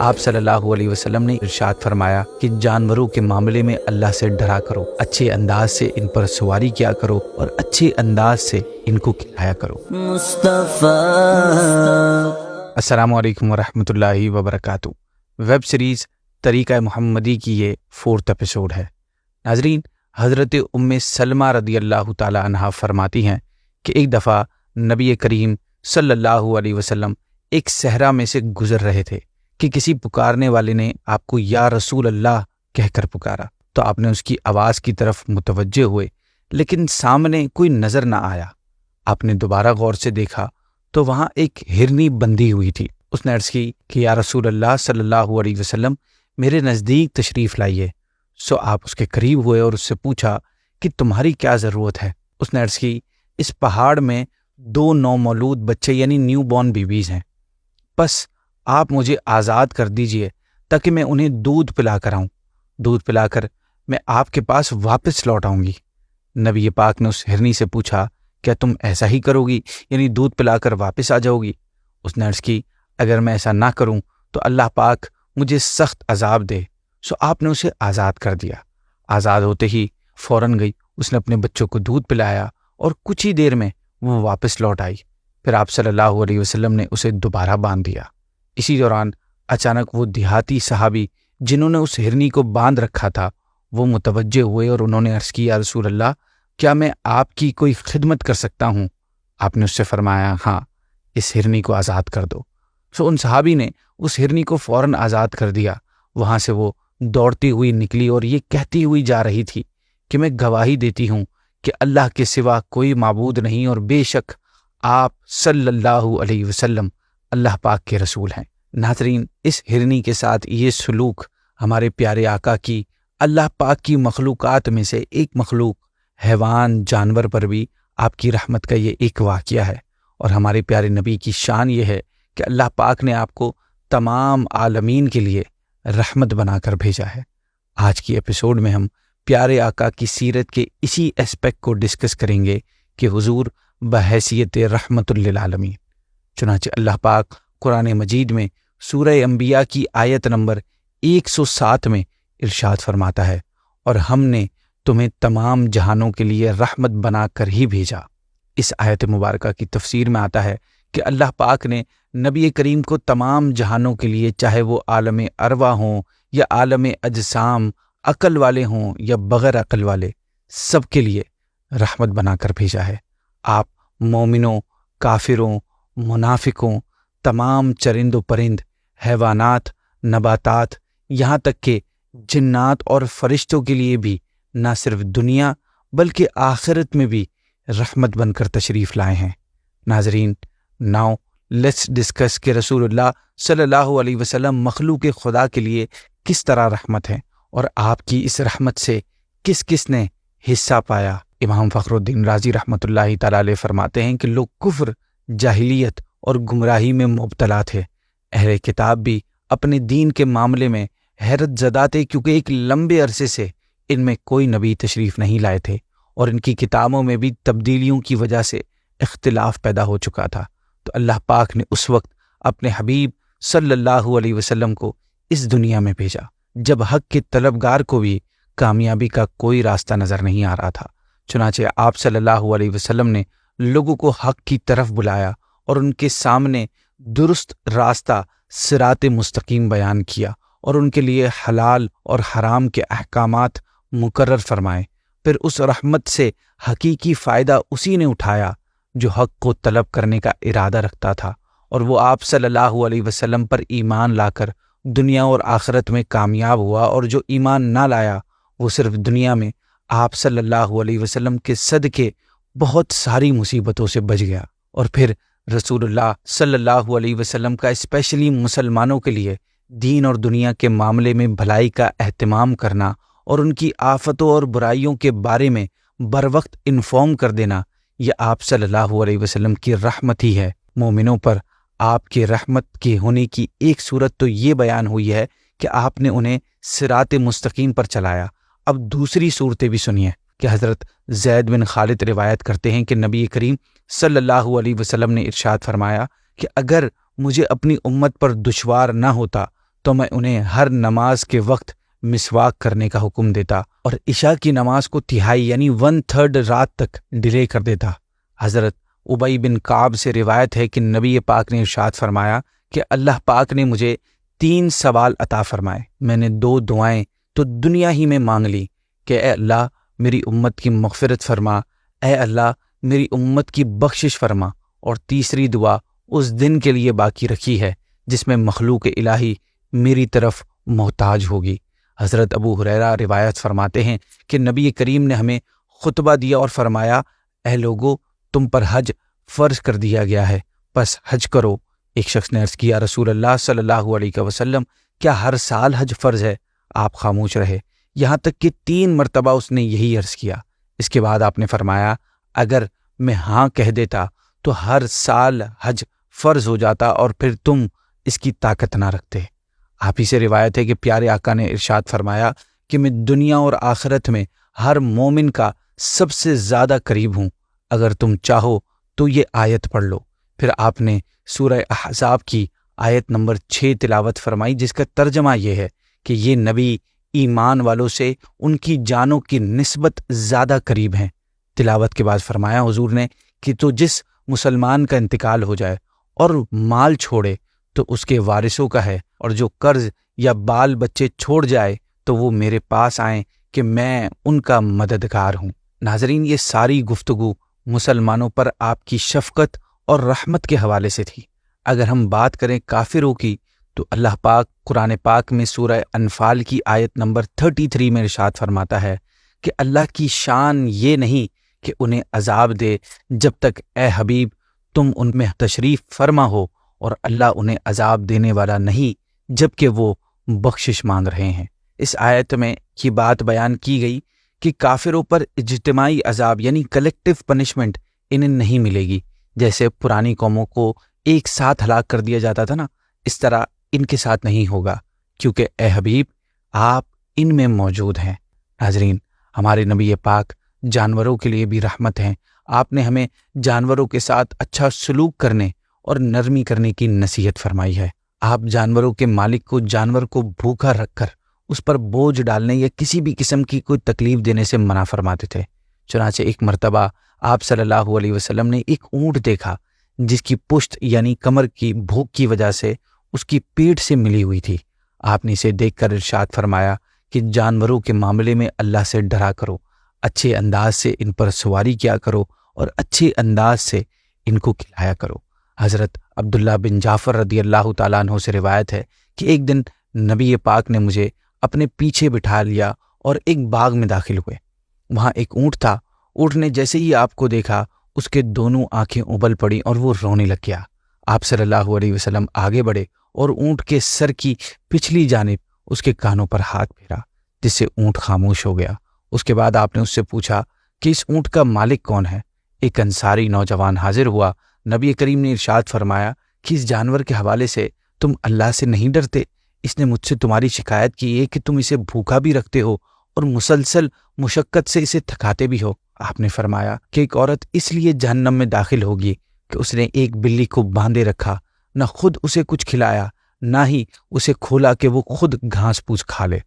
آپ صلی اللہ علیہ وسلم نے ارشاد فرمایا کہ جانوروں کے معاملے میں اللہ سے ڈرا کرو، اچھے انداز سے ان پر سواری کیا کرو اور اچھے انداز سے ان کو کھلایا کرو۔ السلام علیکم ورحمۃ اللہ وبرکاتہ۔ ویب سیریز طریقہ محمدی کی یہ 4th ایپیسوڈ ہے۔ ناظرین، حضرت ام سلمہ رضی اللہ تعالی عنہا فرماتی ہیں کہ ایک دفعہ نبی کریم صلی اللہ علیہ وسلم ایک صحرا میں سے گزر رہے تھے کہ کسی پکارنے والے نے آپ کو یا رسول اللہ کہہ کر پکارا، تو آپ نے اس کی آواز کی طرف متوجہ ہوئے، لیکن سامنے کوئی نظر نہ آیا۔ آپ نے دوبارہ غور سے دیکھا تو وہاں ایک ہرنی بندھی ہوئی تھی۔ اس نے عرض کی کہ یا رسول اللہ صلی اللہ علیہ وسلم، میرے نزدیک تشریف لائیے۔ سو آپ اس کے قریب ہوئے اور اس سے پوچھا کہ تمہاری کیا ضرورت ہے؟ اس نے عرض کی، اس پہاڑ میں 2 نومولود بچے یعنی نیو بورن بیبیز ہیں، بس آپ مجھے آزاد کر دیجئے تاکہ میں انہیں دودھ پلا کر آؤں۔ دودھ پلا کر میں آپ کے پاس واپس لوٹ آؤں گی۔ نبی پاک نے اس ہرنی سے پوچھا، کیا تم ایسا ہی کرو گی، یعنی دودھ پلا کر واپس آ جاؤ گی؟ اس نے عرض کی، اگر میں ایسا نہ کروں تو اللہ پاک مجھے سخت عذاب دے۔ سو آپ نے اسے آزاد کر دیا۔ آزاد ہوتے ہی فوراً گئی، اس نے اپنے بچوں کو دودھ پلایا اور کچھ ہی دیر میں وہ واپس لوٹ آئی۔ پھر آپ صلی اللہ علیہ وسلم نے اسے دوبارہ باندھ دیا۔ اسی دوران اچانک وہ دیہاتی صحابی جنہوں نے اس ہرنی کو باندھ رکھا تھا وہ متوجہ ہوئے اور انہوں نے عرض کی، یا رسول اللہ، کیا میں آپ کی کوئی خدمت کر سکتا ہوں؟ آپ نے اس سے فرمایا، ہاں، اس ہرنی کو آزاد کر دو۔ سو ان صحابی نے اس ہرنی کو فوراً آزاد کر دیا۔ وہاں سے وہ دوڑتی ہوئی نکلی اور یہ کہتی ہوئی جا رہی تھی کہ میں گواہی دیتی ہوں کہ اللہ کے سوا کوئی معبود نہیں اور بے شک آپ صلی اللہ علیہ وسلم اللہ پاک کے رسول ہیں۔ ناظرین، اس ہرنی کے ساتھ یہ سلوک ہمارے پیارے آقا کی اللہ پاک کی مخلوقات میں سے ایک مخلوق حیوان جانور پر بھی آپ کی رحمت کا یہ ایک واقعہ ہے، اور ہمارے پیارے نبی کی شان یہ ہے کہ اللہ پاک نے آپ کو تمام عالمین کے لیے رحمت بنا کر بھیجا ہے۔ آج کی ایپیسوڈ میں ہم پیارے آقا کی سیرت کے اسی اسپیکٹ کو ڈسکس کریں گے کہ حضور بحیثیت رحمت للعالمین۔ چنانچہ اللہ پاک قرآن مجید میں سورہ انبیاء کی آیت نمبر 107 میں ارشاد فرماتا ہے، اور ہم نے تمہیں تمام جہانوں کے لیے رحمت بنا کر ہی بھیجا۔ اس آیت مبارکہ کی تفسیر میں آتا ہے کہ اللہ پاک نے نبی کریم کو تمام جہانوں کے لیے، چاہے وہ عالم ارواح ہوں یا عالم اجسام، عقل والے ہوں یا بغیر عقل والے، سب کے لیے رحمت بنا کر بھیجا ہے۔ آپ مومنوں، کافروں، منافقوں، تمام چرند و پرند، حیوانات، نباتات، یہاں تک کہ جنات اور فرشتوں کے لیے بھی نہ صرف دنیا بلکہ آخرت میں بھی رحمت بن کر تشریف لائے ہیں۔ ناظرین، ناؤ لیٹس ڈسکس کہ رسول اللہ صلی اللہ علیہ وسلم مخلوق خدا کے لیے کس طرح رحمت ہیں، اور آپ کی اس رحمت سے کس کس نے حصہ پایا۔ امام فخر الدین رازی رحمۃ اللہ تعالی علیہ فرماتے ہیں کہ لوگ کفر، جاہلیت اور گمراہی میں مبتلا تھے۔ اہل کتاب بھی اپنے دین کے معاملے میں حیرت زدہ تھے، کیونکہ ایک لمبے عرصے سے ان میں کوئی نبی تشریف نہیں لائے تھے، اور ان کی کتابوں میں بھی تبدیلیوں کی وجہ سے اختلاف پیدا ہو چکا تھا۔ تو اللہ پاک نے اس وقت اپنے حبیب صلی اللہ علیہ وسلم کو اس دنیا میں بھیجا جب حق کے طلبگار کو بھی کامیابی کا کوئی راستہ نظر نہیں آ رہا تھا۔ چنانچہ آپ صلی اللہ علیہ وسلم نے لوگوں کو حق کی طرف بلایا اور ان کے سامنے درست راستہ صراط مستقیم بیان کیا، اور ان کے لیے حلال اور حرام کے احکامات مقرر فرمائے۔ پھر اس رحمت سے حقیقی فائدہ اسی نے اٹھایا جو حق کو طلب کرنے کا ارادہ رکھتا تھا، اور وہ آپ صلی اللہ علیہ وسلم پر ایمان لا کر دنیا اور آخرت میں کامیاب ہوا، اور جو ایمان نہ لایا وہ صرف دنیا میں آپ صلی اللہ علیہ وسلم کے صدقے بہت ساری مصیبتوں سے بچ گیا۔ اور پھر رسول اللہ صلی اللہ علیہ وسلم کا اسپیشلی مسلمانوں کے لیے دین اور دنیا کے معاملے میں بھلائی کا اہتمام کرنا اور ان کی آفتوں اور برائیوں کے بارے میں بروقت انفارم کر دینا، یہ آپ صلی اللہ علیہ وسلم کی رحمت ہی ہے۔ مومنوں پر آپ کے رحمت کے ہونے کی ایک صورت تو یہ بیان ہوئی ہے کہ آپ نے انہیں صراط مستقیم پر چلایا۔ اب دوسری صورتیں بھی سنیے کہ حضرت زید بن خالد روایت کرتے ہیں کہ نبی کریم صلی اللہ علیہ وسلم نے ارشاد فرمایا کہ اگر مجھے اپنی امت پر دشوار نہ ہوتا تو میں انہیں ہر نماز کے وقت مسواک کرنے کا حکم دیتا اور عشاء کی نماز کو تہائی یعنی 1/3 رات تک ڈیلے کر دیتا۔ حضرت ابی بن کعب سے روایت ہے کہ نبی پاک نے ارشاد فرمایا کہ اللہ پاک نے مجھے 3 سوال عطا فرمائے۔ میں نے 2 دعائیں تو دنیا ہی میں مانگ لی کہ اے اللہ میری امت کی مغفرت فرما، اے اللہ میری امت کی بخشش فرما، اور تیسری دعا اس دن کے لیے باقی رکھی ہے جس میں مخلوق الہی میری طرف محتاج ہوگی۔ حضرت ابو ہریرہ روایت فرماتے ہیں کہ نبی کریم نے ہمیں خطبہ دیا اور فرمایا، اے لوگو تم پر حج فرض کر دیا گیا ہے، پس حج کرو۔ ایک شخص نے عرض کیا، رسول اللہ صلی اللہ علیہ وسلم کیا ہر سال حج فرض ہے؟ آپ خاموش رہے، یہاں تک کہ 3 مرتبہ اس نے یہی عرض کیا۔ اس کے بعد آپ نے فرمایا، اگر میں ہاں کہہ دیتا تو ہر سال حج فرض ہو جاتا اور پھر تم اس کی طاقت نہ رکھتے۔ آپ ہی سے روایت ہے کہ پیارے آقا نے ارشاد فرمایا کہ میں دنیا اور آخرت میں ہر مومن کا سب سے زیادہ قریب ہوں، اگر تم چاہو تو یہ آیت پڑھ لو۔ پھر آپ نے سورہ احزاب کی آیت نمبر 6 تلاوت فرمائی، جس کا ترجمہ یہ ہے کہ یہ نبی ایمان والوں سے ان کی جانوں کی نسبت زیادہ قریب ہیں۔ تلاوت کے بعد فرمایا حضور نے کہ تو جس مسلمان کا انتقال ہو جائے اور مال چھوڑے تو اس کے وارثوں کا ہے، اور جو قرض یا بال بچے چھوڑ جائے تو وہ میرے پاس آئیں کہ میں ان کا مددگار ہوں۔ ناظرین، یہ ساری گفتگو مسلمانوں پر آپ کی شفقت اور رحمت کے حوالے سے تھی۔ اگر ہم بات کریں کافروں کی تو اللہ پاک قرآن پاک میں سورہ انفال کی آیت نمبر 33 میں ارشاد فرماتا ہے کہ اللہ کی شان یہ نہیں کہ انہیں عذاب دے جب تک اے حبیب تم ان میں تشریف فرما ہو، اور اللہ انہیں عذاب دینے والا نہیں جب کہ وہ بخشش مانگ رہے ہیں۔ اس آیت میں یہ بات بیان کی گئی کہ کافروں پر اجتماعی عذاب یعنی کلیکٹو پنشمنٹ انہیں نہیں ملے گی، جیسے پرانی قوموں کو ایک ساتھ ہلاک کر دیا جاتا تھا نا، اس طرح ان کے ساتھ نہیں ہوگا، کیونکہ اے حبیب آپ ان میں موجود ہیں۔ ناظرین، ہمارے نبی پاک جانوروں کے لیے بھی رحمت ہیں۔ آپ نے ہمیں جانوروں کے ساتھ اچھا سلوک کرنے اور نرمی کرنے کی نصیحت فرمائی ہے۔ آپ جانوروں کے مالک کو جانور کو بھوکا رکھ کر اس پر بوجھ ڈالنے یا کسی بھی قسم کی کوئی تکلیف دینے سے منع فرماتے تھے۔ چنانچہ ایک مرتبہ آپ صلی اللہ علیہ وسلم نے ایک اونٹ دیکھا جس کی پشت یعنی کمر کی بھوک کی وجہ سے اس کی پیٹ سے ملی ہوئی تھی۔ آپ نے اسے دیکھ کر ارشاد فرمایا کہ جانوروں کے معاملے میں اللہ سے ڈرا کرو، اچھے انداز سے ان پر سواری کیا کرو اور اچھے انداز سے ان کو کھلایا کرو۔ حضرت عبداللہ بن جعفر رضی اللہ تعالیٰ عنہ سے روایت ہے کہ ایک دن نبی پاک نے مجھے اپنے پیچھے بٹھا لیا اور ایک باغ میں داخل ہوئے۔ وہاں ایک اونٹ تھا۔ اونٹ نے جیسے ہی آپ کو دیکھا اس کے دونوں آنکھیں ابل پڑیں اور وہ رونے لگ گیا۔ آپ صلی اللہ علیہ وسلم آگے بڑھے اور اونٹ کے سر کی پچھلی جانب اس کے کانوں پر ہاتھ پھیرا، جس سے اونٹ خاموش ہو گیا۔ اس کے بعد آپ نے اس سے پوچھا کہ اس اونٹ کا مالک کون ہے؟ ایک انصاری نوجوان حاضر ہوا۔ نبی کریم نے ارشاد فرمایا کہ اس جانور کے حوالے سے تم اللہ سے نہیں ڈرتے؟ اس نے مجھ سے تمہاری شکایت کی ہے کہ تم اسے بھوکا بھی رکھتے ہو اور مسلسل مشقت سے اسے تھکاتے بھی ہو۔ آپ نے فرمایا کہ ایک عورت اس لیے جہنم میں داخل ہوگی کہ اس نے ایک بلی کو باندھے رکھا، نہ خود اسے کچھ کھلایا نہ ہی اسے کھولا کہ وہ خود گھاس پوس کھا لے۔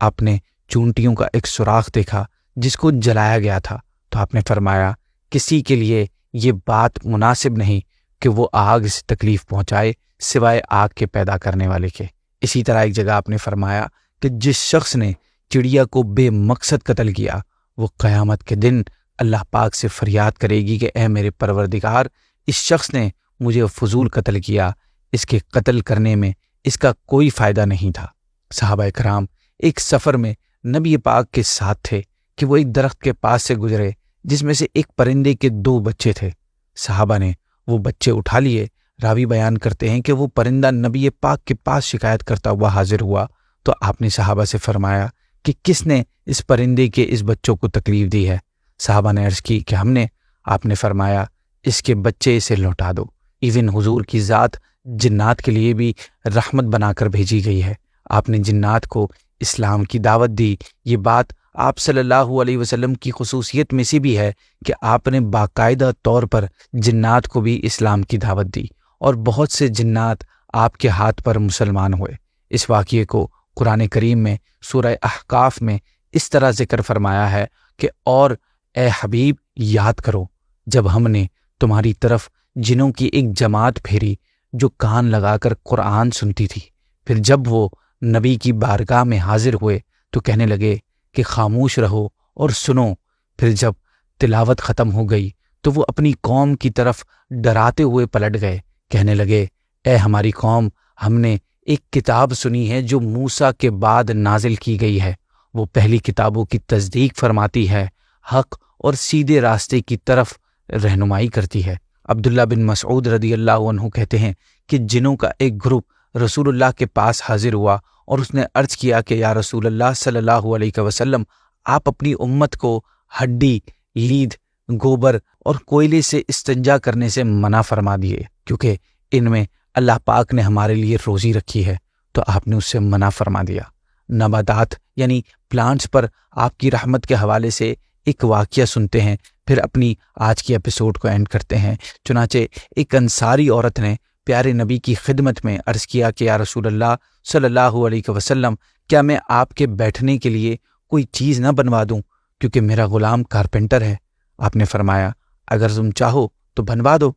آپ نے چونٹیوں کا ایک سوراخ دیکھا جس کو جلایا گیا تھا، تو آپ نے فرمایا کسی کے لیے یہ بات مناسب نہیں کہ وہ آگ سے تکلیف پہنچائے سوائے آگ کے پیدا کرنے والے کے۔ اسی طرح ایک جگہ آپ نے فرمایا کہ جس شخص نے چڑیا کو بے مقصد قتل کیا وہ قیامت کے دن اللہ پاک سے فریاد کرے گی کہ اے میرے پروردگار، اس شخص نے مجھے فضول قتل کیا، اس کے قتل کرنے میں اس کا کوئی فائدہ نہیں تھا۔ صحابہ کرام ایک سفر میں نبی پاک کے ساتھ تھے کہ وہ ایک درخت کے پاس سے گزرے جس میں سے ایک پرندے کے 2 بچے تھے۔ صحابہ نے وہ بچے اٹھا لیے۔ راوی بیان کرتے ہیں کہ وہ پرندہ نبی پاک کے پاس شکایت کرتا ہوا حاضر ہوا تو آپ نے صحابہ سے فرمایا کہ کس نے اس پرندے کے اس بچوں کو تکلیف دی ہے؟ صحابہ نے عرض کی کہ ہم نے۔ آپ نے فرمایا اس کے بچے اسے لوٹا دو۔ ایون حضور کی ذات جنات کے لیے بھی رحمت بنا کر بھیجی گئی ہے۔ آپ نے جنات کو اسلام کی دعوت دی۔ یہ بات آپ صلی اللہ علیہ وسلم کی خصوصیت میں سے بھی ہے کہ آپ نے باقاعدہ طور پر جنات کو بھی اسلام کی دعوت دی اور بہت سے جنات آپ کے ہاتھ پر مسلمان ہوئے۔ اس واقعے کو قرآن کریم میں سورہ احقاف میں اس طرح ذکر فرمایا ہے کہ اور اے حبیب یاد کرو جب ہم نے تمہاری طرف جنوں کی ایک جماعت پھیری جو کان لگا کر قرآن سنتی تھی، پھر جب وہ نبی کی بارگاہ میں حاضر ہوئے تو کہنے لگے کہ خاموش رہو اور سنو۔ پھر جب تلاوت ختم ہو گئی تو وہ اپنی قوم کی طرف ڈراتے ہوئے پلٹ گئے، کہنے لگے اے ہماری قوم، ہم نے ایک کتاب سنی ہے جو موسیٰ کے بعد نازل کی گئی ہے، وہ پہلی کتابوں کی تصدیق فرماتی ہے، حق اور سیدھے راستے کی طرف رہنمائی کرتی ہے۔ عبداللہ بن مسعود رضی اللہ عنہ کہتے ہیں کہ جنوں کا ایک گروپ رسول اللہ کے پاس حاضر ہوا اور اس نے عرض کیا کہ یا رسول اللہ صلی اللہ علیہ وسلم، آپ اپنی امت کو ہڈی، لید، گوبر اور کوئلے سے استنجا کرنے سے منع فرما دیے، کیونکہ ان میں اللہ پاک نے ہمارے لیے روزی رکھی ہے۔ تو آپ نے اس سے منع فرما دیا۔ نباتات یعنی پلانٹس پر آپ کی رحمت کے حوالے سے ایک واقعہ سنتے ہیں، پھر اپنی آج کی ایپیسوڈ کو اینڈ کرتے ہیں۔ چنانچہ ایک انصاری عورت نے پیارے نبی کی خدمت میں عرض کیا کہ یا رسول اللہ صلی اللہ علیہ وسلم، کیا میں آپ کے بیٹھنے کے لیے کوئی چیز نہ بنوا دوں کیونکہ میرا غلام کارپینٹر ہے؟ آپ نے فرمایا اگر تم چاہو تو بنوا دو۔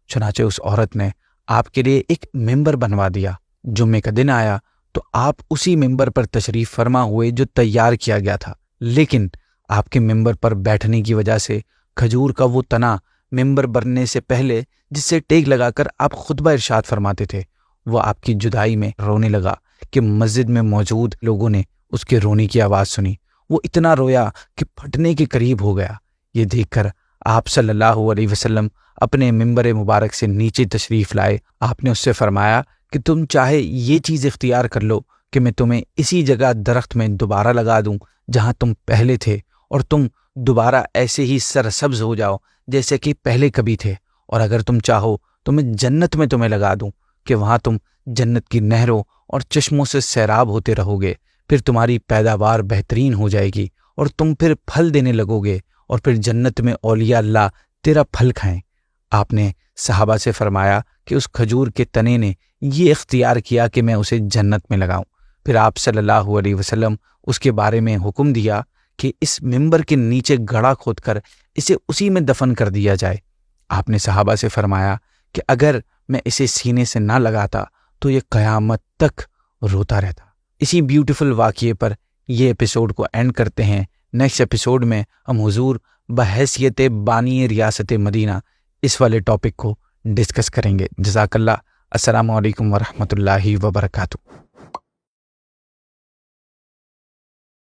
چنانچہ اس عورت نے آپ کے لیے ایک ممبر بنوا دیا۔ جمعے کا دن آیا تو آپ اسی ممبر پر تشریف فرما ہوئے جو تیار کیا گیا تھا، لیکن آپ کے ممبر پر بیٹھنے کی وجہ سے کھجور کا وہ تنا ممبر بننے سے پہلے جس سے ٹیک لگا کر آپ خطبہ ارشاد فرماتے تھے، وہ آپ کی جدائی میں رونے لگا کہ مسجد میں موجود لوگوں نے اس کے رونے کی آواز سنی۔ وہ اتنا رویا کہ پھٹنے کے قریب ہو گیا۔ یہ دیکھ کر آپ صلی اللہ علیہ وسلم اپنے ممبر مبارک سے نیچے تشریف لائے۔ آپ نے اس سے فرمایا کہ تم چاہے یہ چیز اختیار کر لو کہ میں تمہیں اسی جگہ درخت میں دوبارہ لگا دوں جہاں تم پہلے تھے، اور تم دوبارہ ایسے ہی سرسبز ہو جاؤ جیسے کہ پہلے کبھی تھے، اور اگر تم چاہو تو میں جنت میں تمہیں لگا دوں کہ وہاں تم جنت کی نہروں اور چشموں سے سیراب ہوتے رہو گے، پھر تمہاری پیداوار بہترین ہو جائے گی اور تم پھر پھل دینے لگو گے، اور پھر جنت میں اولیاء اللہ تیرا پھل کھائیں۔ آپ نے صحابہ سے فرمایا کہ اس کھجور کے تنے نے یہ اختیار کیا کہ میں اسے جنت میں لگاؤں۔ پھر آپ صلی اللہ علیہ وسلم اس کے بارے میں حکم دیا کہ اس ممبر کے نیچے گڑھا کھود کر اسے اسی میں دفن کر دیا جائے۔ آپ نے صحابہ سے فرمایا کہ اگر میں اسے سینے سے نہ لگاتا تو یہ قیامت تک روتا رہتا۔ اسی بیوٹیفل واقعے پر یہ ایپیسوڈ کو اینڈ کرتے ہیں۔ نیکسٹ ایپیسوڈ میں ہم حضور بحیثیت بانی ریاست مدینہ اس والے ٹاپک کو ڈسکس کریں گے۔ جزاک اللہ۔ السلام علیکم ورحمۃ اللہ وبرکاتہ۔